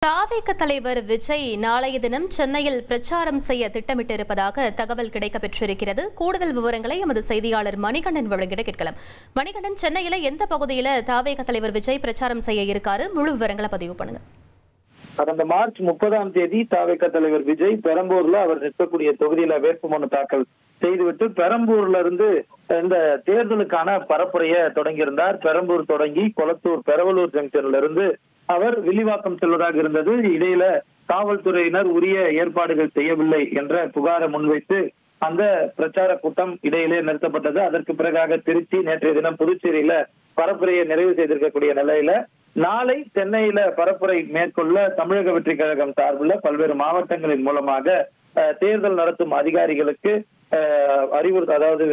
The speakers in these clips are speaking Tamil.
தாவேக தலைவர் விஜய் நாளைய தினம் சென்னையில் பிரச்சாரம் செய்ய திட்டமிட்டிருப்பதாக தகவல் கிடைக்கப்பெற்றிருக்கிறது. கூடுதல் விவரங்களை எமது செய்தியாளர் மணிகண்டன் வழங்கிட கேட்கலாம். மணிகண்டன், சென்னையில எந்த பகுதியில தாவேக தலைவர் விஜய் பிரச்சாரம் செய்ய இருக்காரு? முழு விவரங்களை பதிவு பண்ணுங்க. கடந்த மார்ச் 30ஆம் தேதி தாவேக தலைவர் விஜய் பெரம்பூர்ல அவர் நிற்கக்கூடிய தொகுதியில வேட்புமனு தாக்கல் செய்துவிட்டு பெரம்பூர்ல இருந்து இந்த தேர்தலுக்கான பரப்புரையை தொடங்கியிருந்தார். பெரம்பூர் தொடங்கி கொளத்தூர் பெரவலூர் ஜங்ஷன்ல இருந்து அவர் வில்லிவாக்கம் செல்வதாக இருந்தது. இடையில காவல்துறையினர் உரிய ஏற்பாடுகள் செய்யவில்லை என்ற புகாரை முன்வைத்து அந்த பிரச்சார கூட்டம் இடையிலே நிறுத்தப்பட்டது. அதற்கு பிறகாக திருச்சி, நேற்றைய தினம் புதுச்சேரியில பரப்புரையை நிறைவு செய்திருக்கக்கூடிய நிலையில நாளை சென்னையில பரப்புரை மேற்கொள்ள தமிழக வெற்றி கழகம் சார்பில் பல்வேறு மாவட்டங்களின் மூலமாக தேர்தல் நடத்தும் அதிகாரிகளுக்கு அதாவது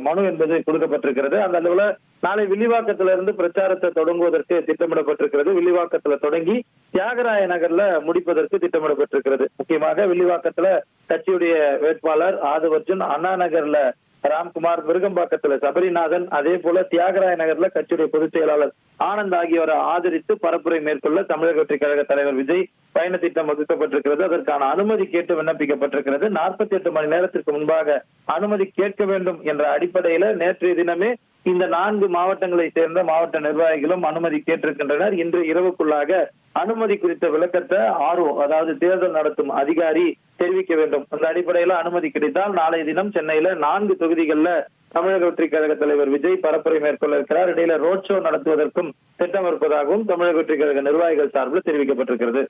மனு என்பது கொடுக்கப்பட்டிருக்கிறது. அந்த அளவுல நாளை வில்லிவாக்கத்திலிருந்து பிரச்சாரத்தை தொடங்குவதற்கு திட்டமிடப்பட்டிருக்கிறது. வில்லிவாக்கத்துல தொடங்கி தியாகராய நகர்ல முடிப்பதற்கு திட்டமிடப்பட்டிருக்கிறது. முக்கியமாக வில்லிவாக்கத்துல கட்சியுடைய வேட்பாளர் ஆதவர்ஜுன், அண்ணா நகர்ல ராம்குமார், விருகம்பாக்கத்துல சபரிநாதன், அதே போல தியாகராய நகர்ல கட்சியுடைய பொதுச் செயலாளர் ஆனந்த் ஆகியோரை ஆதரித்து பரப்புரை மேற்கொள்ள தமிழக வெற்றி கழக தலைவர் விஜய் பயண திட்டம் வகுக்கப்பட்டிருக்கிறது. அதற்கான அனுமதி கேட்டு விண்ணப்பிக்கப்பட்டிருக்கிறது. 48 மணி நேரத்திற்கு முன்பாக அனுமதி கேட்க வேண்டும் என்ற அடிப்படையில நேற்றைய தினமே இந்த 4 மாவட்டங்களை சேர்ந்த மாவட்ட நிர்வாகிகளும் அனுமதி கேட்டிருக்கின்றனர். இன்று இரவுக்குள்ளாக அனுமதி குறித்த விளக்கத்தை அதாவது தேர்தல் நடத்தும் அதிகாரி தெரிவிக்க வேண்டும். அந்த அடிப்படையில அனுமதி கிடைத்தால் நாளைய தினம் சென்னையில 4 தொகுதிகளில் தமிழக வெற்றி கழக தலைவர் விஜய் பரப்புரை மேற்கொள்ள இருக்கிறார். இடையில ரோட் ஷோ நடத்துவதற்கும் திட்டம் இருப்பதாகவும் தமிழக வெற்றி கழக நிர்வாகிகள் சார்பில் தெரிவிக்கப்பட்டிருக்கிறது.